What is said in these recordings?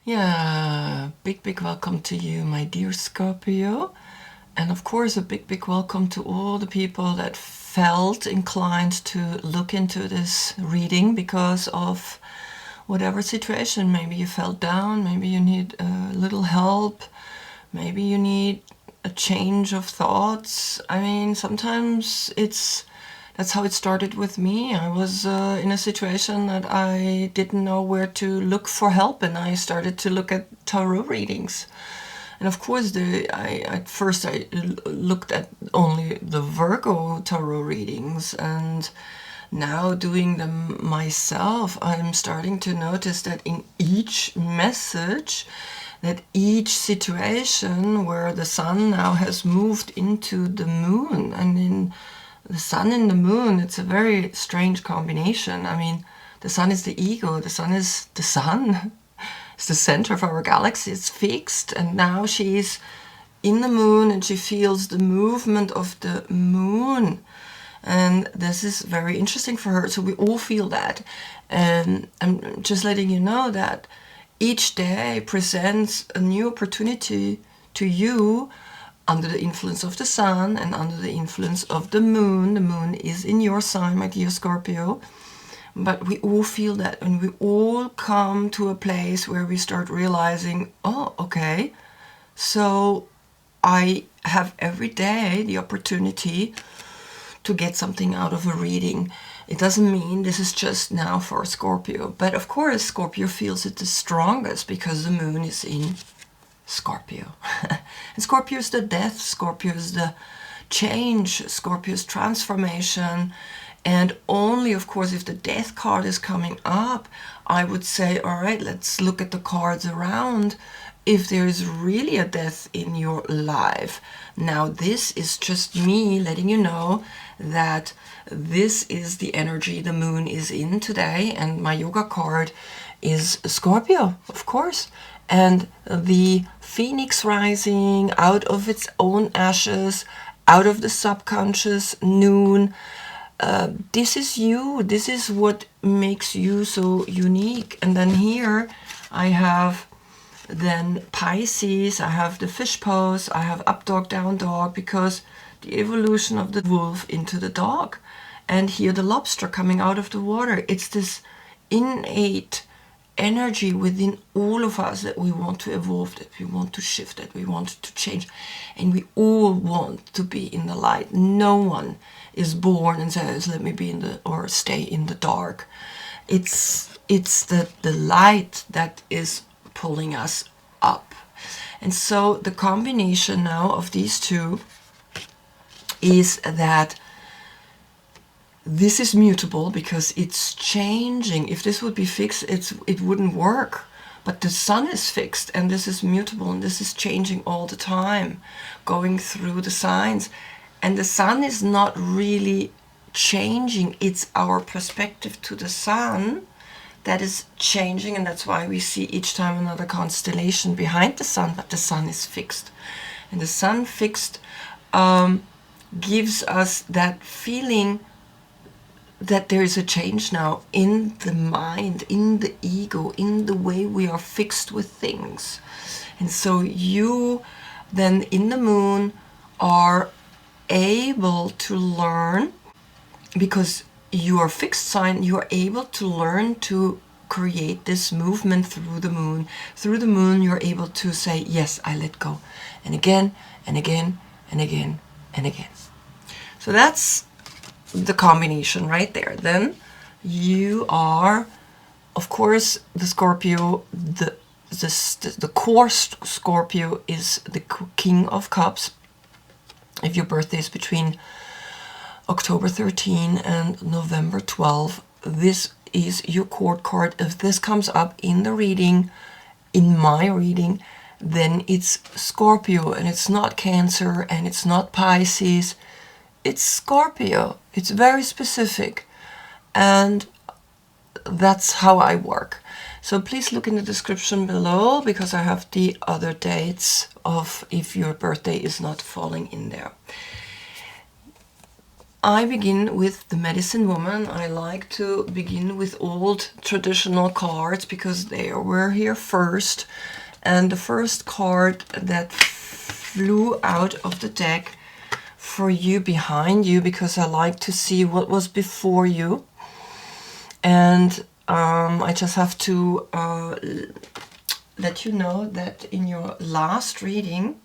Yeah, big welcome to you, my dear Scorpio. And of course, a big welcome to all the people that felt inclined to look into this reading because of whatever situation. Maybe you felt down, maybe you need a little help, maybe you need a change of thoughts. I mean, sometimes that's how it started with me. I was in a situation that I didn't know where to look for help, and I started to look at tarot readings. And of course, at first I looked at only the Virgo tarot readings, and now doing them myself, I'm starting to notice that in each message, that each situation where the sun now has moved into the moon, and in the sun and the moon, it's a very strange combination. I mean, the sun is the ego, the sun is the sun. It's the center of our galaxy, it's fixed, and now she's in the moon and she feels the movement of the moon. And this is very interesting for her. So we all feel that. And I'm just letting you know that each day presents a new opportunity to you under the influence of the sun and under the influence of the moon. The moon is in your sign, my dear Scorpio. But we all feel that, and we all come to a place where we start realizing, oh, okay, so I have every day the opportunity to get something out of a reading. It doesn't mean this is just now for Scorpio, but of course Scorpio feels it the strongest because the moon is in Scorpio. And Scorpio is the death, Scorpio is the change, Scorpio is transformation. And only, of course, if the death card is coming up, I would say, all right, let's look at the cards around if there is really a death in your life. Now, this is just me letting you know that this is the energy the moon is in today, and my yoga card is Scorpio, of course. And the phoenix rising out of its own ashes, out of the subconscious noon. This is you. This is what makes you so unique. And then here I have then Pisces, I have the fish pose, I have up dog, down dog, because the evolution of the wolf into the dog. And here the lobster coming out of the water. It's this innate energy within all of us that we want to evolve, that we want to shift, that we want to change. And we all want to be in the light. No one is born and says, let me be in the, or stay in the dark. It's the light that is pulling us up. And so the combination now of these two is that this is mutable because it's changing. If this would be fixed, it wouldn't work. But the sun is fixed, and this is mutable, and this is changing all the time, going through the signs. And the sun is not really changing. It's our perspective to the sun that is changing, and that's why we see each time another constellation behind the sun, but the sun is fixed. And the sun fixed gives us that feeling that there is a change now in the mind, in the ego, in the way we are fixed with things. And so you then in the moon are able to learn, because you are fixed sign, you are able to learn to create this movement through the moon. Through the moon you're able to say, yes, I let go. And again, and again, and again, and again. So that's the combination right there. Then you are, of course, the Scorpio, the core Scorpio is the King of Cups. If your birthday is between October 13 and November 12, this is your court card. If this comes up in the reading, in my reading, then it's Scorpio, and it's not Cancer, and it's not Pisces. It's Scorpio. It's very specific, and that's how I work. So please look in the description below, because I have the other dates of if your birthday is not falling in there. I begin with the Medicine Woman. I like to begin with old traditional cards because they were here first. And the first card that flew out of the deck for you behind you, because I like to see what was before you. And I just have to let you know that in your last reading,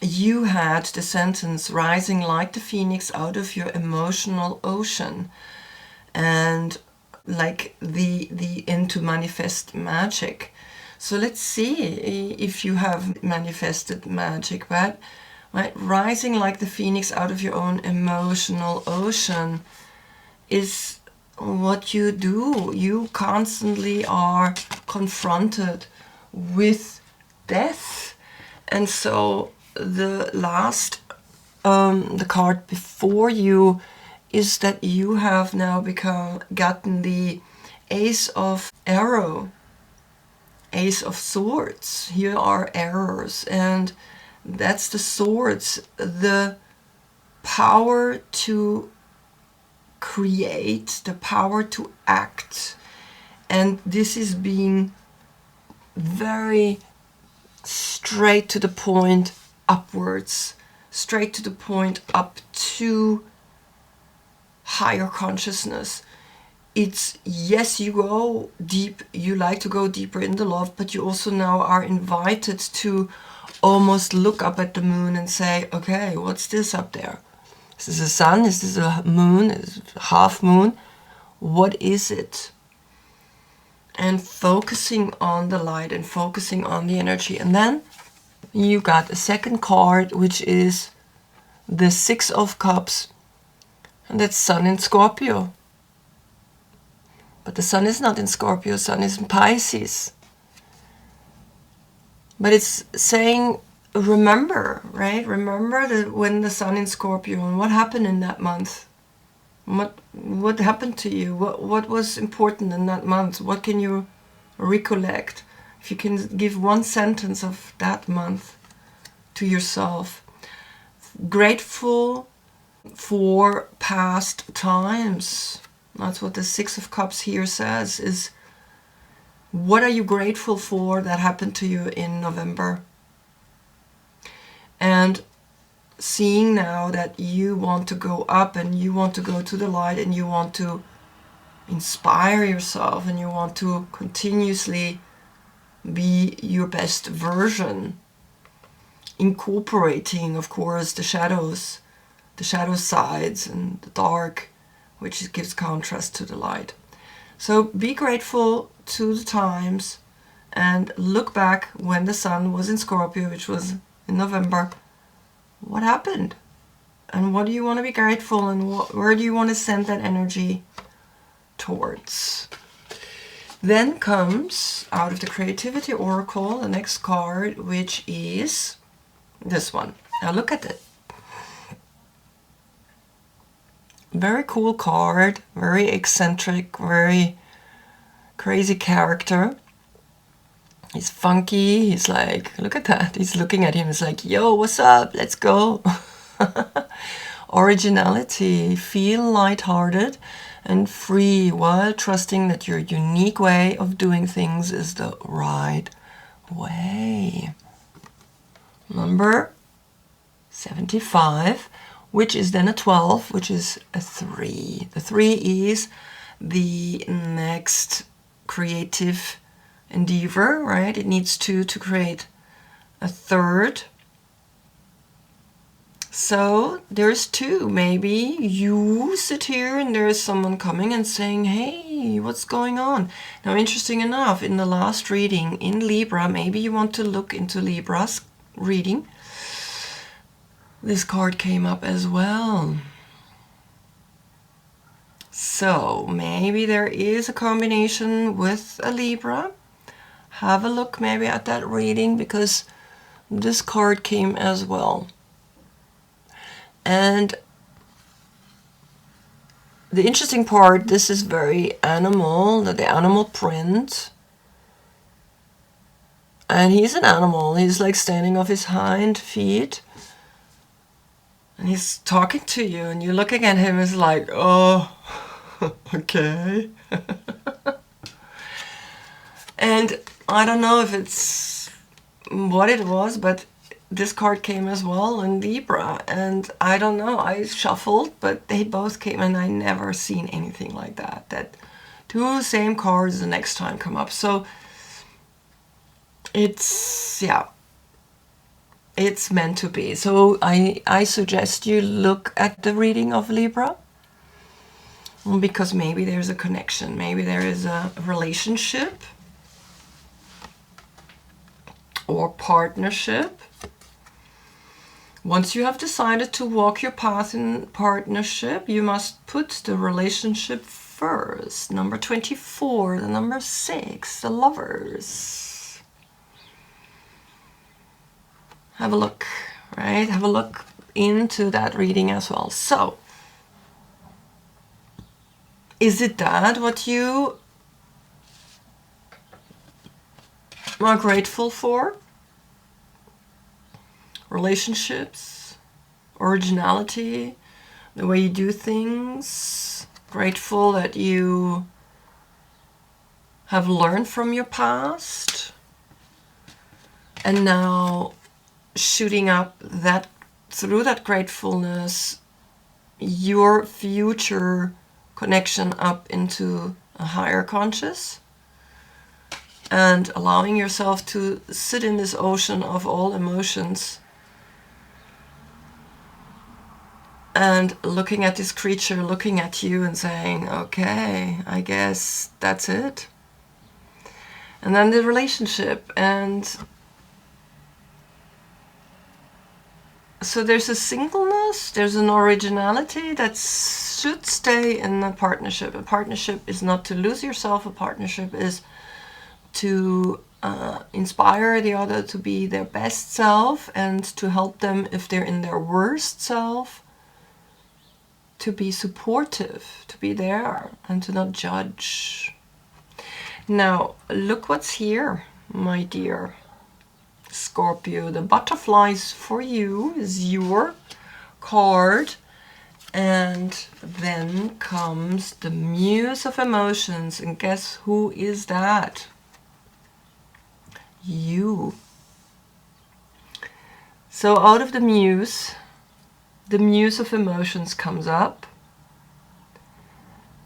you had the sentence rising like the phoenix out of your emotional ocean, and like the into manifest magic. So let's see if you have manifested magic, but right, rising like the phoenix out of your own emotional ocean is what you do. You constantly are confronted with death, and so the last the card before you is that you have now gotten the Ace of Arrow, Ace of Swords. Here are arrows, and that's the swords, the power to create, the power to act. And this is being very straight to the point, upwards, straight to the point, up to higher consciousness. It's, yes, you go deep, you like to go deeper in the love, but you also now are invited to almost look up at the moon and say, okay, what's this up there? Is this a sun? Is this a moon? Is it a half moon? What is it? And focusing on the light and focusing on the energy. And then you got a second card, which is the Six of Cups, and that's Sun in Scorpio. But the Sun is not in Scorpio, Sun is in Pisces. But it's saying, remember, right? Remember that when the Sun in Scorpio, and what happened in that month? What happened to you? What was important in that month? What can you recollect? If you can give one sentence of that month to yourself. Grateful for past times. That's what the Six of Cups here says, is what are you grateful for that happened to you in November? And seeing now that you want to go up and you want to go to the light and you want to inspire yourself and you want to continuously be your best version, incorporating, of course, the shadow sides and the dark, which gives contrast to the light. So be grateful to the times and look back when the Sun was in Scorpio, which was in November. What happened? And what do you want to be grateful, and where do you want to send that energy towards? Then comes, out of the Creativity Oracle, the next card, which is this one. Now look at it. Very cool card, very eccentric, very crazy character. He's funky, he's like, look at that, he's looking at him, he's like, yo, what's up, let's go. Originality, feel lighthearted and free while trusting that your unique way of doing things is the right way. Number 75, which is then a 12, which is a 3. The 3 is the next creative endeavor, right? It needs 2 to create a third. So there's 2. Maybe you sit here and there's someone coming and saying, hey, what's going on? Now, interesting enough, in the last reading in Libra, maybe you want to look into Libra's reading. This card came up as well. So maybe there is a combination with a Libra. Have a look maybe at that reading, because this card came as well. And the interesting part, this is very animal, the animal print. And he's an animal. He's like standing off his hind feet. And he's talking to you. And you're looking at him as like, oh, okay. And I don't know if it's what it was, but this card came as well in Libra. And I don't know. I shuffled, but they both came. And I never seen anything like that. That two same cards the next time come up. So it's, yeah, it's meant to be. So I suggest you look at the reading of Libra, because maybe there's a connection, maybe there is a relationship or partnership. Once you have decided to walk your path in partnership, you must put the relationship first. Number 24, the number 6, the Lovers. Have a look, right? Have a look into that reading as well. So, is it that what you are grateful for? Relationships, originality, the way you do things. Grateful that you have learned from your past. And now shooting up that, through that gratefulness, your future connection up into a higher conscious, and allowing yourself to sit in this ocean of all emotions and looking at this creature, looking at you and saying, okay, I guess that's it. And then the relationship, and so there's a singleness, there's an originality that should stay in a partnership. A partnership is not to lose yourself. A partnership is to inspire the other to be their best self, and to help them if they're in their worst self, to be supportive, to be there, and to not judge. Now, look what's here, my dear Scorpio. The butterflies for you is your card, and then comes the Muse of Emotions, and guess who is that? You. So out of the Muse of Emotions comes up,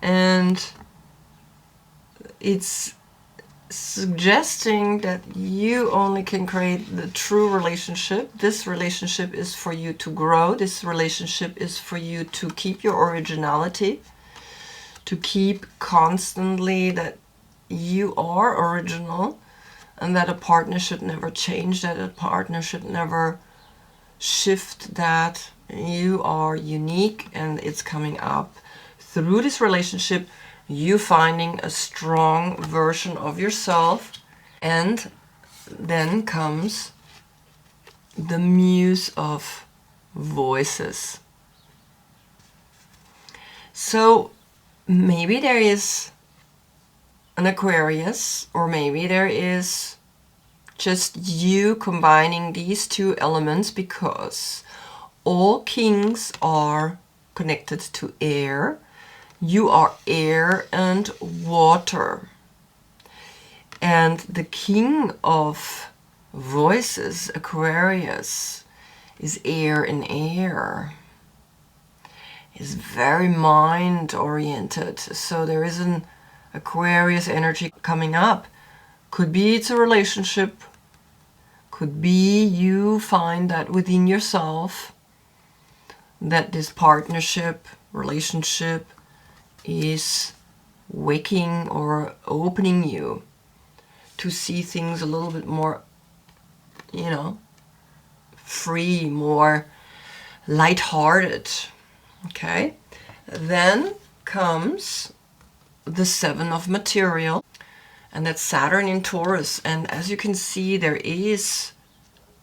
and it's suggesting that you only can create the true relationship. This relationship is for you to grow. This relationship is for you to keep your originality, to keep constantly that you are original, and that a partner should never change, that a partner should never shift, that you are unique, and it's coming up through this relationship, you finding a strong version of yourself. And then comes the Muse of Voices. So maybe there is an Aquarius, or maybe there is just you combining these two elements, because all kings are connected to air. You are air and water. And the king of voices, Aquarius, is air and air. Is very mind oriented. So there is an Aquarius energy coming up. Could be it's a relationship. Could be you find that within yourself, that this partnership, relationship is waking or opening you to see things a little bit more, free, more lighthearted. Okay? Then comes the Seven of Material, and that's Saturn in Taurus. And as you can see, there is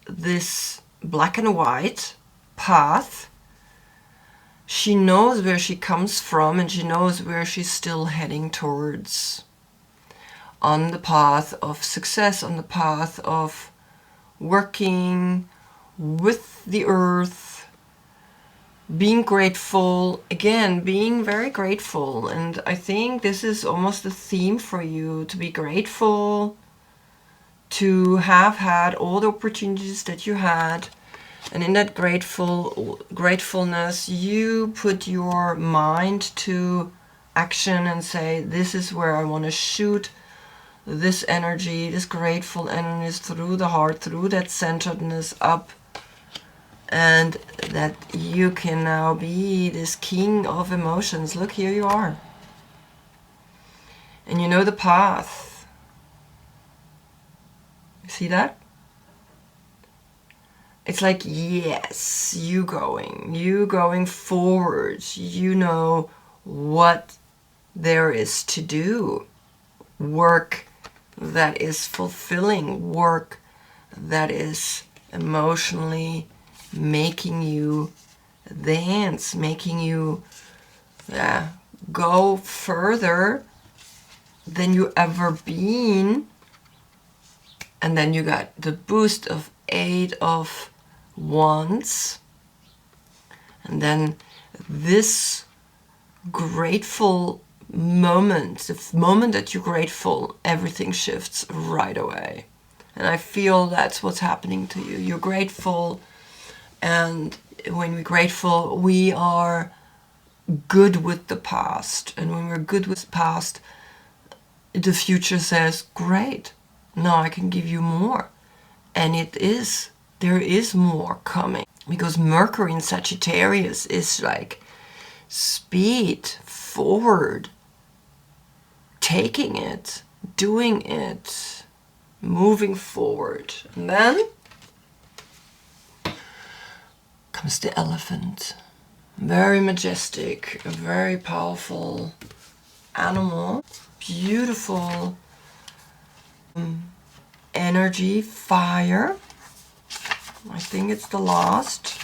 this black and white path. She knows where she comes from, and she knows where she's still heading towards. on the path of success, on the path of working with the earth, being grateful, again, being very grateful. And I think this is almost a theme for you, to be grateful, to have had all the opportunities that you had. And in that gratefulness, you put your mind to action and say, this is where I want to shoot this energy, this grateful energy through the heart, through that centeredness up. And that you can now be this king of emotions. Look, here you are. And you know the path. You see that? It's like, yes, you going forward. You know what there is to do. Work that is fulfilling, work that is emotionally making you dance, making you go further than you ever been. And then you got the boost of 8 of Wands. And then this grateful moment, the moment that you're grateful, everything shifts right away. And I feel that's what's happening to you. You're grateful, and when we're grateful, we are good with the past. And when we're good with the past, the future says, great, now I can give you more. And there is more coming. Because Mercury in Sagittarius is like speed, forward, taking it, doing it, moving forward. And then comes the elephant. Very majestic, a very powerful animal. Beautiful energy, fire. I think it's the last.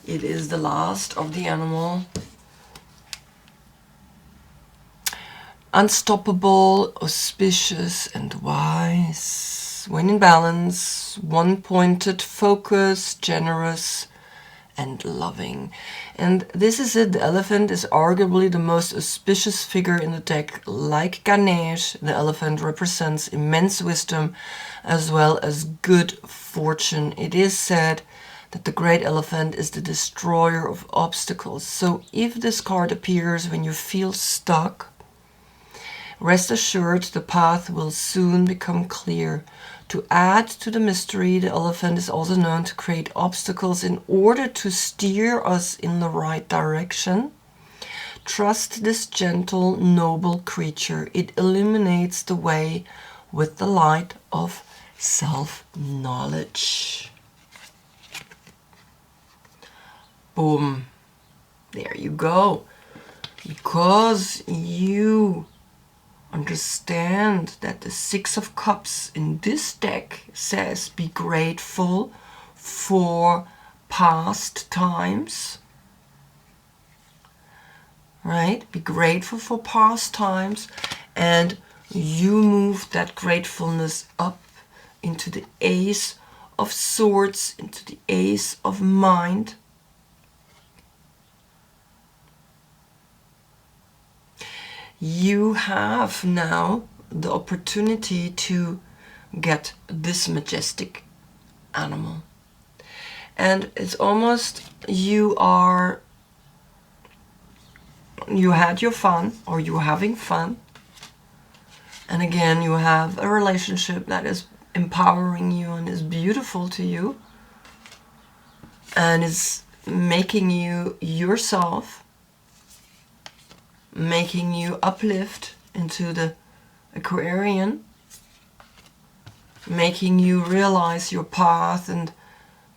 It is the last of the animal. Unstoppable, auspicious, and wise. When in balance, one-pointed focus, generous, and loving. And this is it. The elephant is arguably the most auspicious figure in the deck. Like Ganesh, the elephant represents immense wisdom as well as good fortune. It is said that the great elephant is the destroyer of obstacles. So if this card appears when you feel stuck, rest assured the path will soon become clear. To add to the mystery, the elephant is also known to create obstacles in order to steer us in the right direction. Trust this gentle, noble creature. It illuminates the way with the light of self-knowledge. Boom. There you go. Because you understand that the 6 of Cups in this deck says be grateful for past times. Right? Be grateful for past times, and you move that gratefulness up into the Ace of Swords, into the Ace of Mind. You have now the opportunity to get this majestic animal. And it's almost you had your fun, or you're having fun. And again, you have a relationship that is empowering you and is beautiful to you. And is making you yourself, making you uplift into the Aquarian, making you realize your path and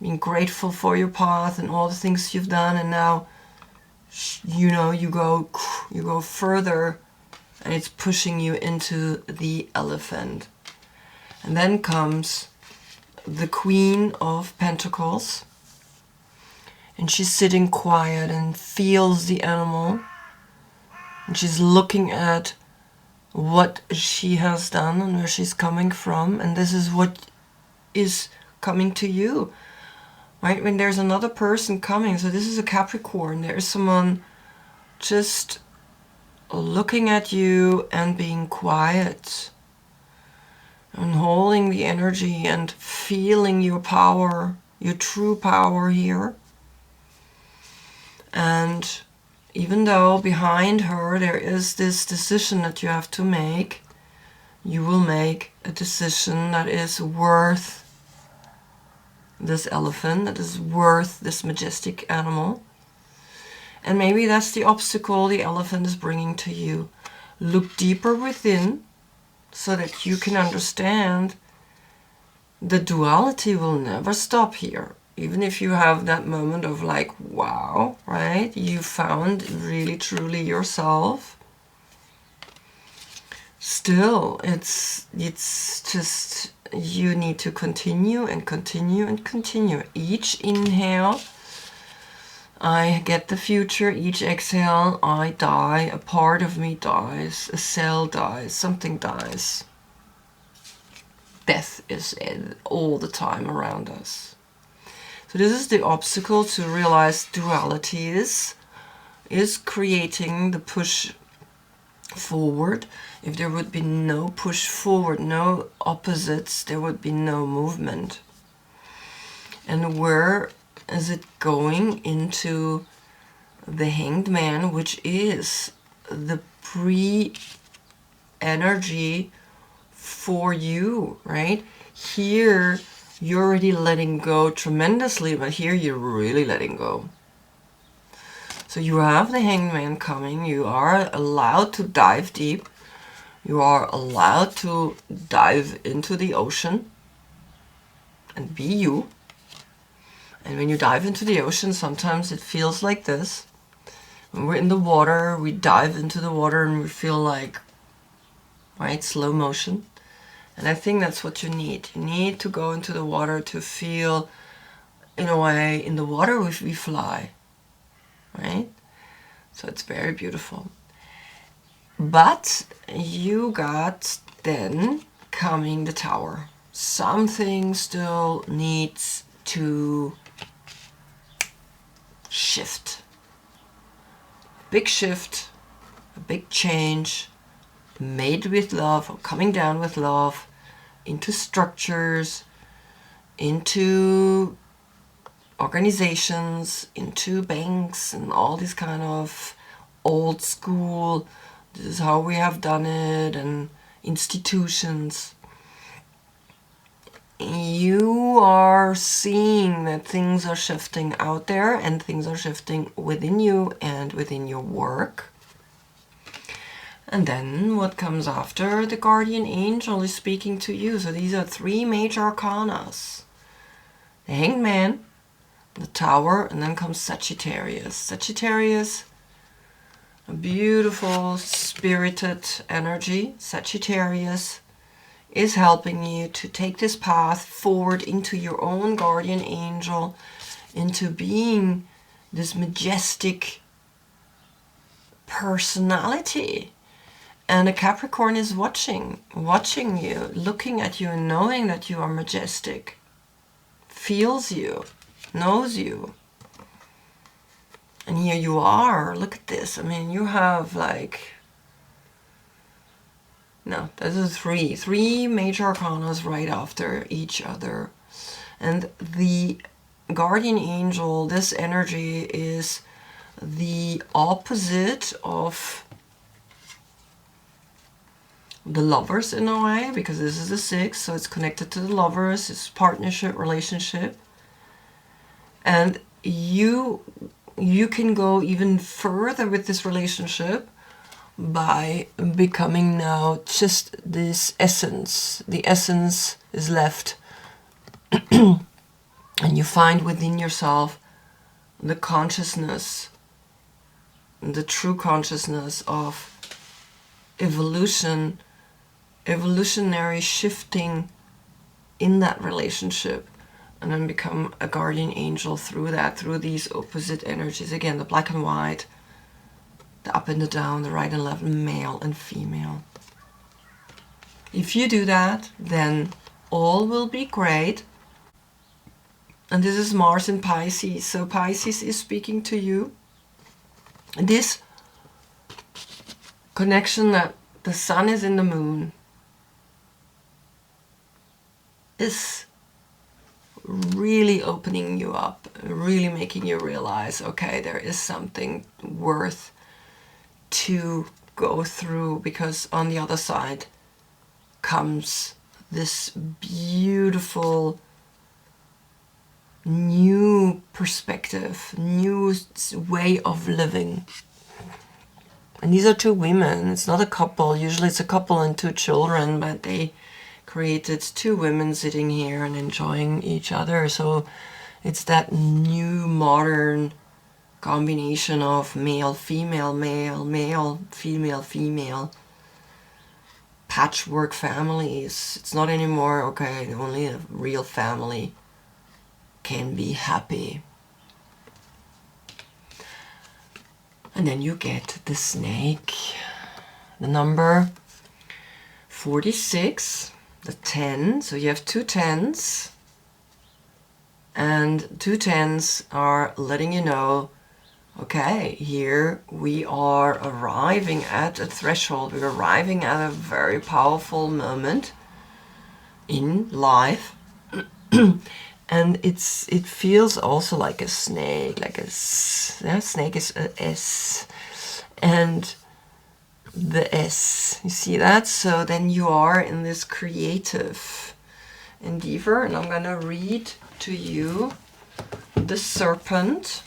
being grateful for your path and all the things you've done. And now, you know, you go further, and it's pushing you into the elephant. And then comes the Queen of Pentacles, and she's sitting quiet and feels the animal. And she's looking at what she has done and where she's coming from, and this is what is coming to you, right? When there's another person coming, so this is a Capricorn, there is someone just looking at you and being quiet and holding the energy and feeling your power, your true power here. And even though behind her there is this decision that you have to make, you will make a decision that is worth this elephant, that is worth this majestic animal. And maybe that's the obstacle the elephant is bringing to you. Look deeper within so that you can understand the duality will never stop here. Even if you have that moment of like, wow, right? You found really truly yourself. Still, it's just, you need to continue and continue and continue. Each inhale, I get the future. Each exhale, I die. A part of me dies. A cell dies. Something dies. Death is all the time around us. So this is the obstacle to realize duality is creating the push forward. If there would be no push forward, no opposites, there would be no movement. And where is it going? Into the Hanged Man, which is the pre-energy for you, right? Here you're already letting go tremendously, but here you're really letting go. So you have the Hanged Man coming. You are allowed to dive deep. You are allowed to dive into the ocean and be you. And when you dive into the ocean, sometimes it feels like this. When we're in the water, we dive into the water and we feel like, right, slow motion. And I think that's what you need. You need to go into the water to feel, in a way, in the water we fly, right? So it's very beautiful. But you got then coming the Tower. Something still needs to shift. Big shift, a big change, made with love, or coming down with love, into structures, into organizations, into banks, and all these kind of old school, this is how we have done it, and institutions. You are seeing that things are shifting out there, and things are shifting within you and within your work. And then what comes after? The guardian angel is speaking to you. So these are three major arcanas. The Hanged Man, the Tower, and then comes Sagittarius. Sagittarius, a beautiful spirited energy. Sagittarius is helping you to take this path forward into your own guardian angel, into being this majestic personality. And a Capricorn is watching you, looking at you and knowing that you are majestic, feels you, knows you. And here you are, look at this. I mean, you have like, no, this is three major arcanas right after each other. And the guardian angel, this energy is the opposite of the Lovers in a way, because this is the 6, so it's connected to the Lovers, it's partnership, relationship. And you can go even further with this relationship by becoming now just this essence. The essence is left. And you find within yourself the consciousness, the true consciousness of evolution, evolutionary shifting in that relationship, and then become a guardian angel through that, through these opposite energies. Again, the black and white, the up and the down, the right and left, male and female. If you do that, then all will be great. And this is Mars in Pisces. So Pisces is speaking to you. This connection that the sun is in the moon is really opening you up, really making you realize, okay, there is something worth to go through, because on the other side comes this beautiful new perspective, new way of living. And these are two women. It's not a couple. Usually it's a couple and two children, but they created two women sitting here and enjoying each other. So it's that new modern combination of male, female, male, male, female, female. Patchwork families. It's not anymore, okay, only a real family can be happy. And then you get the snake, the number 46, the 10. So you have two 10s, and two 10s are letting you know, okay, here we are arriving at a threshold. We're arriving at a very powerful moment in life. And it feels also like a snake, like a snake is a S, and the S, you see that? So then you are in this creative endeavor, and I'm gonna read to you the serpent.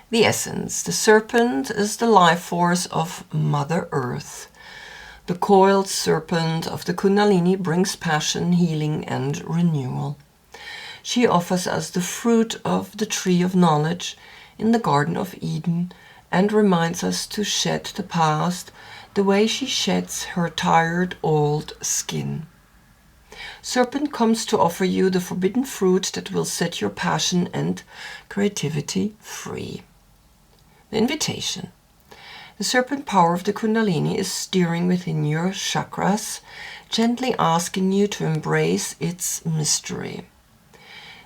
The essence. The serpent is the life force of Mother Earth. The coiled serpent of the Kundalini brings passion, healing, and renewal. She offers us the fruit of the tree of knowledge in the Garden of Eden and reminds us to shed the past the way she sheds her tired old skin. Serpent comes to offer you the forbidden fruit that will set your passion and creativity free. The invitation. The serpent power of the Kundalini is steering within your chakras, gently asking you to embrace its mystery.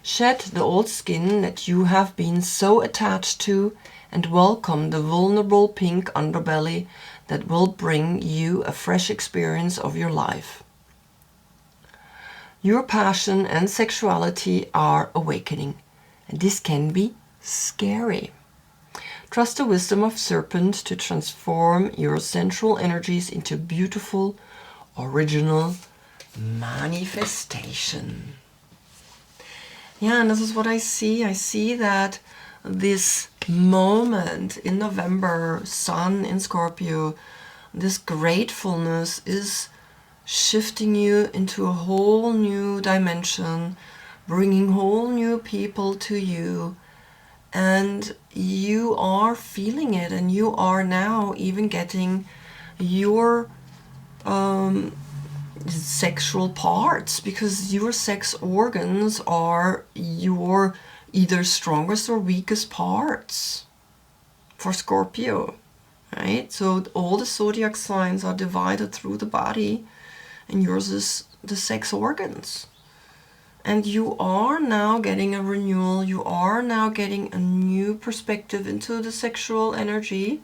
Shed the old skin that you have been so attached to and welcome the vulnerable pink underbelly that will bring you a fresh experience of your life. Your passion and sexuality are awakening, and this can be scary. Trust the wisdom of serpent to transform your sensual energies into beautiful, original manifestation. Yeah, and this is what I see. I see that this moment in November, Sun in Scorpio, this gratefulness is shifting you into a whole new dimension, bringing whole new people to you. And you are feeling it, and you are now even getting your sexual parts, because your sex organs are your either strongest or weakest parts for Scorpio, right? So all the zodiac signs are divided through the body, and yours is the sex organs. And you are now getting a renewal. You are now getting a new perspective into the sexual energy,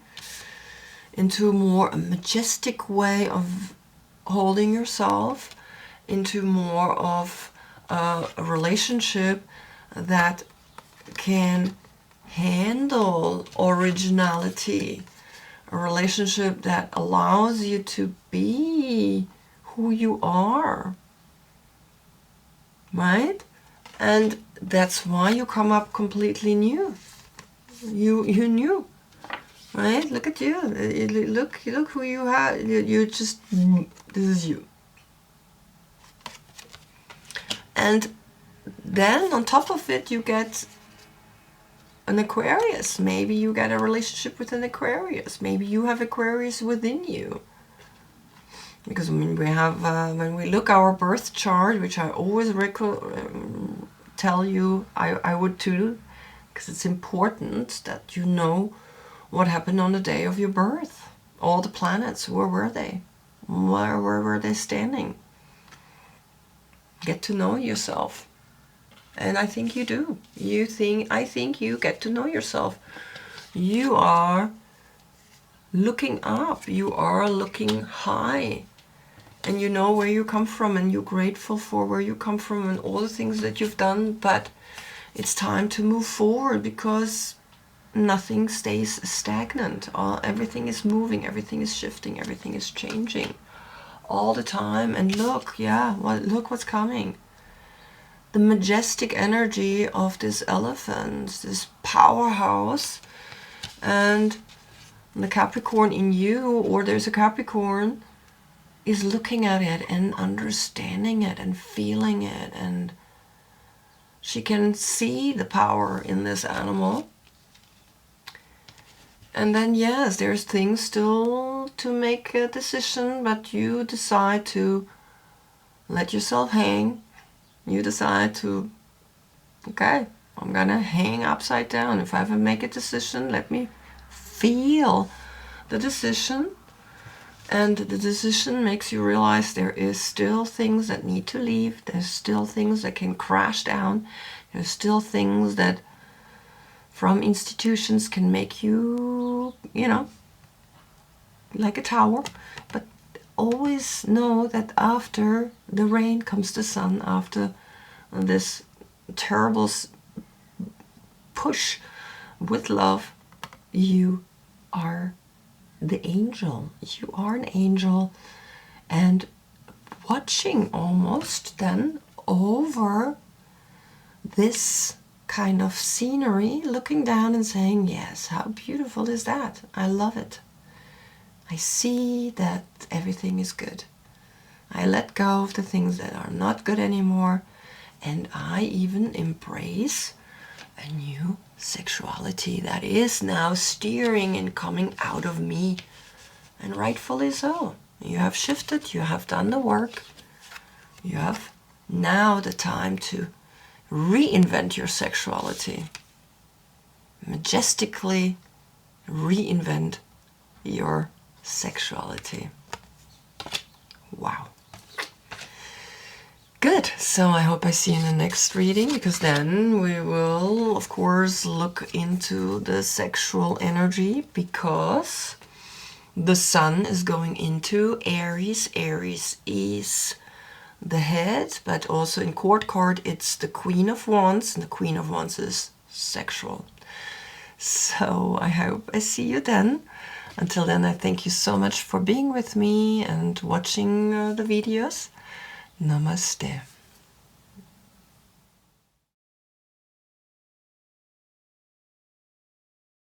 into a majestic way of holding yourself, into more of a relationship that can handle originality, a relationship that allows you to be who you are. Right? And that's why you come up completely new. You knew, right? Look at you. Look who you have. You just, this is you. And then on top of it, you get an Aquarius. Maybe you get a relationship with an Aquarius. Maybe you have Aquarius within you. Because I mean, we have, when we look our birth chart, which I always tell you, I would too, because it's important that you know what happened on the day of your birth. All the planets, where were they? Where were they standing? Get to know yourself. And I think you do. I think you get to know yourself. You are looking up. You are looking high. And you know where you come from, and you're grateful for where you come from and all the things that you've done. But it's time to move forward, because nothing stays stagnant. Everything is moving, everything is shifting, everything is changing all the time. And look, look what's coming. The majestic energy of this elephant, this powerhouse, and the Capricorn in you, or there's a Capricorn, is looking at it and understanding it and feeling it, and she can see the power in this animal. And then yes, there's things still to make a decision, but you decide to let yourself hang. You decide to, okay, I'm gonna hang upside down. If I ever make a decision, let me feel the decision. And the decision makes you realize there is still things that need to leave. There's still things that can crash down. There's still things that from institutions can make you, like a tower. But always know that after the rain comes the sun. After this terrible push with love, you are the angel. You are an angel, and watching almost then over this kind of scenery, looking down and saying, yes, how beautiful is that? I love it. I see that everything is good. I let go of the things that are not good anymore, and I even embrace a new sexuality that is now steering and coming out of me, and rightfully so. You have shifted, you have done the work, you have now the time to reinvent your sexuality, majestically reinvent your sexuality. Wow. Good. So I hope I see you in the next reading, because then we will, of course, look into the sexual energy, because the sun is going into Aries. Aries is the head, but also in court card it's the Queen of Wands, and the Queen of Wands is sexual. So I hope I see you then. Until then, I thank you so much for being with me and watching the videos. Namaste.